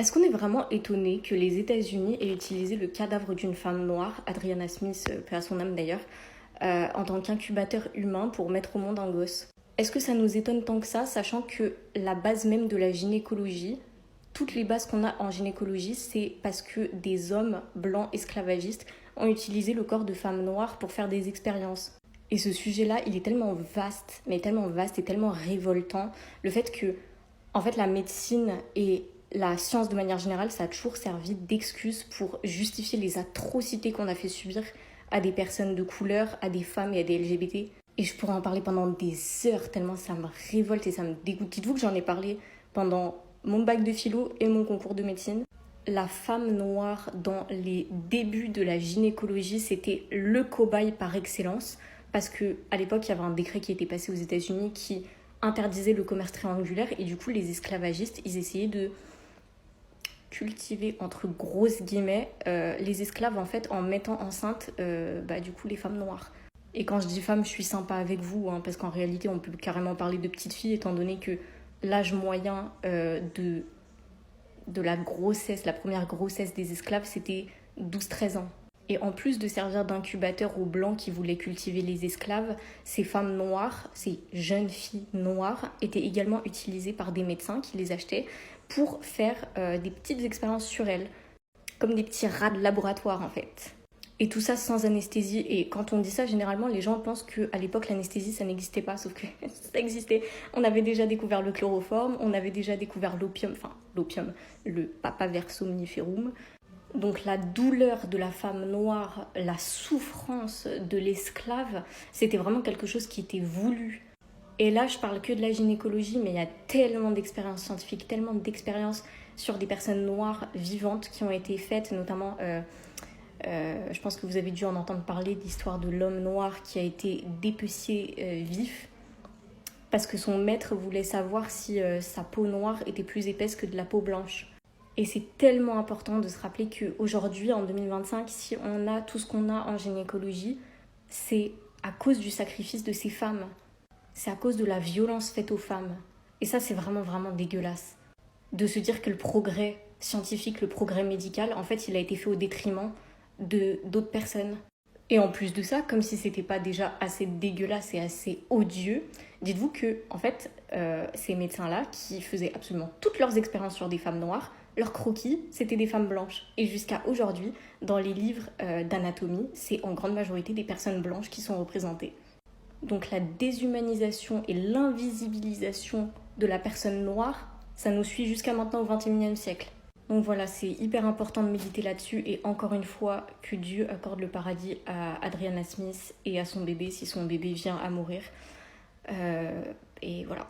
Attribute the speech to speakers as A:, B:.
A: Est-ce qu'on est vraiment étonné que les États-Unis aient utilisé le cadavre d'une femme noire, Adriana Smith, paix à son âme d'ailleurs, en tant qu'incubateur humain pour mettre au monde un gosse? Est-ce que ça nous étonne tant que ça, sachant que la base même de la gynécologie, toutes les bases qu'on a en gynécologie, c'est parce que des hommes blancs esclavagistes ont utilisé le corps de femmes noires pour faire des expériences. Et ce sujet-là, il est tellement vaste, mais tellement vaste et tellement révoltant. Le fait que, en fait, la médecine et la science de manière générale, ça a toujours servi d'excuse pour justifier les atrocités qu'on a fait subir à des personnes de couleur, à des femmes et à des LGBT. Et je pourrais en parler pendant des heures, tellement ça me révolte et ça me dégoûte. Dites-vous que j'en ai parlé pendant mon bac de philo et mon concours de médecine. La femme noire dans les débuts de la gynécologie, c'était le cobaye par excellence. Parce qu'à l'époque, il y avait un décret qui était passé aux États-Unis qui interdisait le commerce triangulaire. Et du coup, les esclavagistes, ils essayaient de cultiver, entre grosses guillemets, les esclaves en fait en mettant enceinte du coup les femmes noires. Et quand je dis femme, je suis sympa avec vous, hein, parce qu'en réalité, on peut carrément parler de petites filles, étant donné que l'âge moyen de la grossesse, la première grossesse des esclaves, c'était 12-13 ans. Et en plus de servir d'incubateur aux blancs qui voulaient cultiver les esclaves, ces femmes noires, ces jeunes filles noires, étaient également utilisées par des médecins qui les achetaient pour faire des petites expériences sur elles, comme des petits rats de laboratoire en fait. Et tout ça sans anesthésie. Et quand on dit ça, généralement, les gens pensent qu'à l'époque, l'anesthésie, ça n'existait pas. Sauf que ça existait. On avait déjà découvert le chloroforme, on avait déjà découvert l'opium, le papaver somniferum. Donc la douleur de la femme noire, la souffrance de l'esclave, c'était vraiment quelque chose qui était voulu. Et là, je parle que de la gynécologie, mais il y a tellement d'expériences scientifiques, tellement d'expériences sur des personnes noires vivantes qui ont été faites, notamment... je pense que vous avez dû en entendre parler de l'histoire de l'homme noir qui a été dépecé vif parce que son maître voulait savoir si sa peau noire était plus épaisse que de la peau blanche. Et c'est tellement important de se rappeler qu'aujourd'hui, en 2025, si on a tout ce qu'on a en gynécologie, c'est à cause du sacrifice de ces femmes. C'est à cause de la violence faite aux femmes. Et ça, c'est vraiment, vraiment dégueulasse. De se dire que le progrès scientifique, le progrès médical, en fait, il a été fait au détriment d'autres personnes. Et en plus de ça, comme si c'était pas déjà assez dégueulasse et assez odieux, dites-vous que, en fait, ces médecins-là, qui faisaient absolument toutes leurs expériences sur des femmes noires, leurs croquis, c'était des femmes blanches. Et jusqu'à aujourd'hui, dans les livres d'anatomie, c'est en grande majorité des personnes blanches qui sont représentées. Donc la déshumanisation et l'invisibilisation de la personne noire, ça nous suit jusqu'à maintenant au XXIe siècle. Donc voilà, c'est hyper important de méditer là-dessus et encore une fois, que Dieu accorde le paradis à Adriana Smith et à son bébé si son bébé vient à mourir. Et voilà.